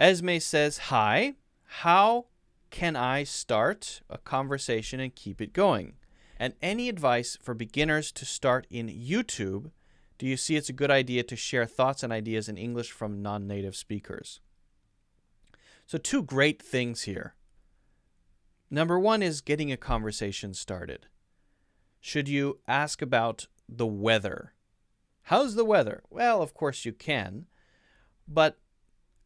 Esme says, hi, how can I start a conversation and keep it going? And any advice for beginners to start in YouTube? Do you see it's a good idea to share thoughts and ideas in English from non-native speakers? So two great things here. Number one is getting a conversation started. Should you ask about the weather? How's the weather? Well, of course you can, but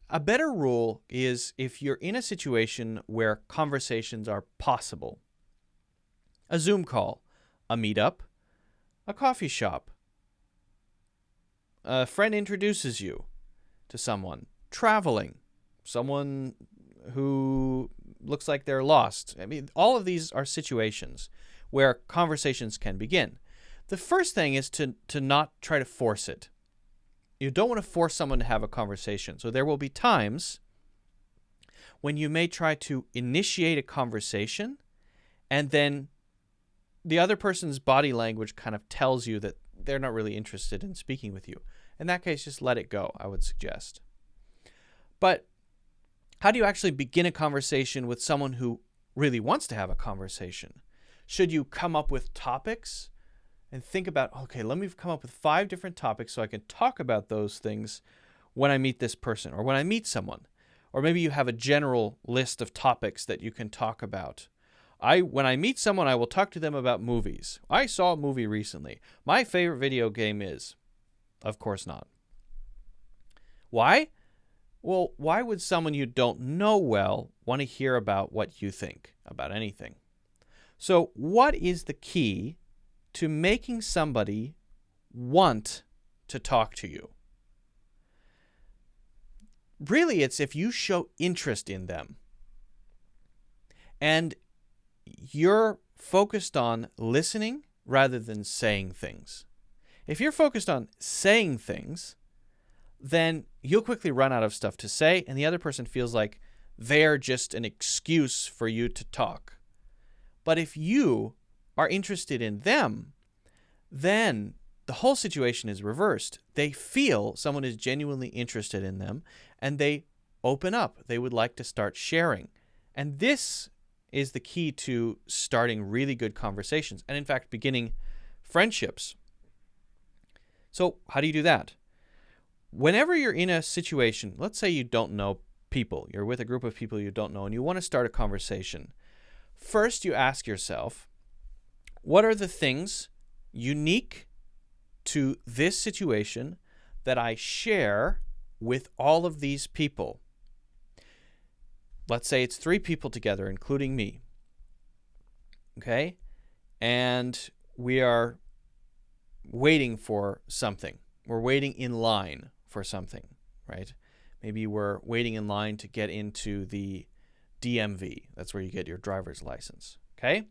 a better rule is if you're in a situation where conversations are possible. A Zoom call, a meetup, a coffee shop. A friend introduces you to someone. Traveling. Someone who looks like they're lost. I mean, all of these are situations where conversations can begin. The first thing is to not try to force it. You don't want to force someone to have a conversation. So there will be times when you may try to initiate a conversation and then the other person's body language kind of tells you that they're not really interested in speaking with you. In that case, just let it go, I would suggest. But how do you actually begin a conversation with someone who really wants to have a conversation? Should you come up with topics and think about, okay, let me come up with 5 different topics so I can talk about those things when I meet this person or when I meet someone? Or maybe you have a general list of topics that you can talk about. When I meet someone, I will talk to them about movies. I saw a movie recently. My favorite video game is. Of course not. Why? Well, why would someone you don't know well want to hear about what you think about anything? So what is the key to making somebody want to talk to you? Really, it's if you show interest in them and you're focused on listening rather than saying things. If you're focused on saying things, then you'll quickly run out of stuff to say, and the other person feels like they're just an excuse for you to talk. But if you are interested in them, then the whole situation is reversed. They feel someone is genuinely interested in them, and they open up. They would like to start sharing. And this is the key to starting really good conversations, and in fact, beginning friendships. So how do you do that? Whenever you're in a situation, let's say you don't know people, you're with a group of people you don't know, and you want to start a conversation. First, you ask yourself, what are the things unique to this situation that I share with all of these people? Let's say it's 3 people together, including me. Okay? And we are waiting for something. We're waiting in line for something, right? Maybe we're waiting in line to get into the DMV. That's where you get your driver's license. Okay?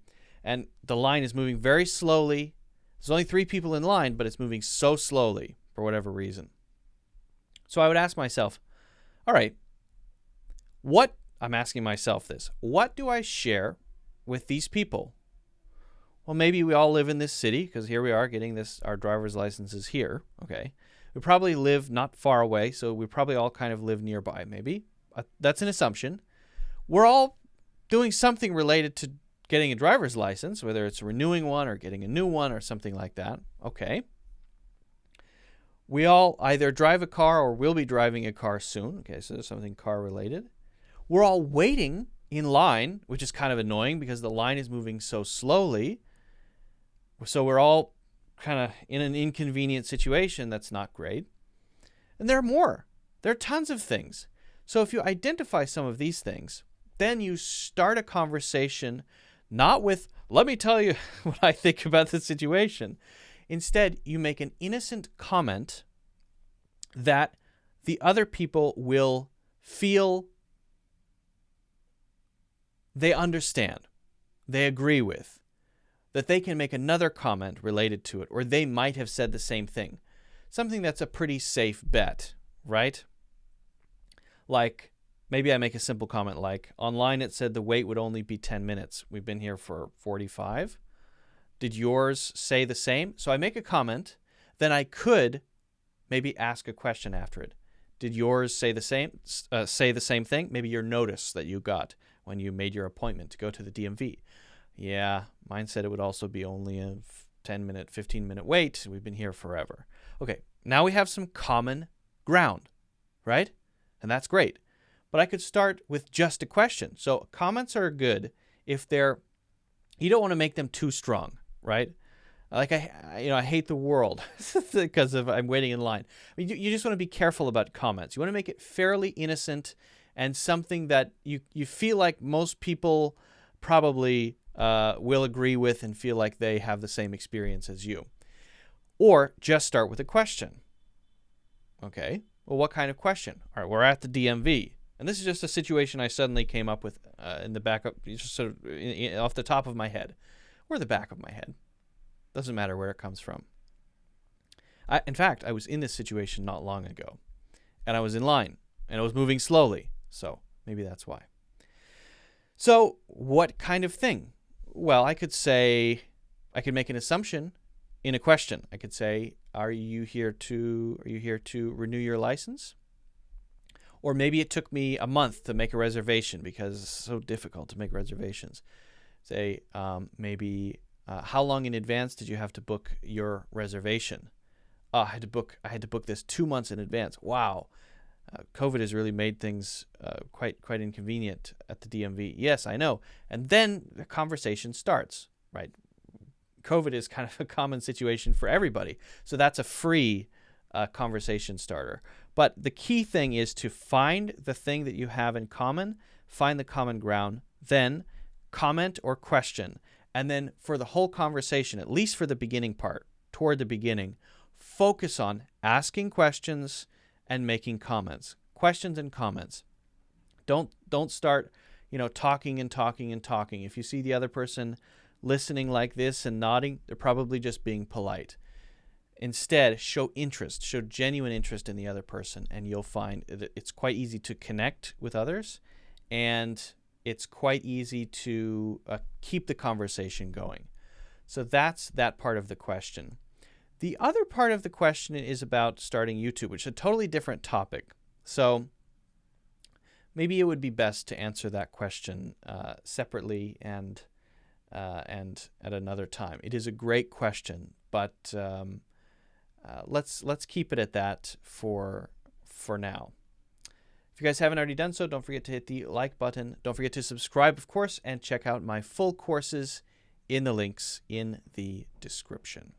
And the line is moving very slowly. There's only 3 people in line, but it's moving so slowly for whatever reason. So I would ask myself, all right, I'm asking myself this, what do I share with these people? Well, maybe we all live in this city because here we are getting our driver's licenses here. Okay. We probably live not far away, so we probably all kind of live nearby, maybe. That's an assumption. We're all doing something related to getting a driver's license, whether it's renewing one or getting a new one or something like that. Okay. We all either drive a car or will be driving a car soon. Okay, so there's something car related. We're all waiting in line, which is kind of annoying because the line is moving so slowly. So we're all kind of in an inconvenient situation that's not great. And there are more. There are tons of things. So if you identify some of these things, then you start a conversation not with, let me tell you what I think about the situation. Instead, you make an innocent comment that the other people will feel they understand, they agree with, that they can make another comment related to it, or they might have said the same thing. Something that's a pretty safe bet, right? Like, maybe I make a simple comment like, online it said the wait would only be 10 minutes. We've been here for 45. Did yours say the same? So I make a comment, then I could maybe ask a question after it. Did yours say the same thing? Maybe your notice that you got when you made your appointment to go to the DMV. Yeah, mine said it would also be only a 10-minute, 15-minute wait. We've been here forever. Okay, now we have some common ground, right? And that's great. But I could start with just a question. So comments are good if you don't want to make them too strong, right? Like I hate the world because I'm waiting in line. I mean, you just want to be careful about comments. You want to make it fairly innocent and something that you feel like most people probably will agree with and feel like they have the same experience as you. Or just start with a question. Okay, well, what kind of question? All right, we're at the DMV. And this is just a situation I suddenly came up with in the back of, just sort of off the top of my head, or the back of my head. Doesn't matter where it comes from. In fact, I was in this situation not long ago, and I was in line, and I was moving slowly, so maybe that's why. So what kind of thing? Well, I could make an assumption in a question. I could say, are you here to renew your license? Or maybe it took me a month to make a reservation because it's so difficult to make reservations. Say, maybe how long in advance did you have to book your reservation? I had to book this 2 months in advance. Wow, COVID has really made things quite inconvenient at the DMV. Yes, I know. And then the conversation starts, right? COVID is kind of a common situation for everybody, so that's a free conversation starter. But the key thing is to find the thing that you have in common, find the common ground, then comment or question. And then for the whole conversation, at least for the beginning part, toward the beginning, focus on asking questions and making comments. Questions and comments. Don't start, talking and talking and talking. If you see the other person listening like this and nodding, they're probably just being polite. Instead, show genuine interest in the other person, and you'll find that it's quite easy to connect with others, and it's quite easy to keep the conversation going. So that's that part of the question. The other part of the question is about starting YouTube, which is a totally different topic. So maybe it would be best to answer that question separately and at another time. It is a great question, but let's keep it at that for now. If you guys haven't already done so, don't forget to hit the like button. Don't forget to subscribe, of course, and check out my full courses in the links in the description.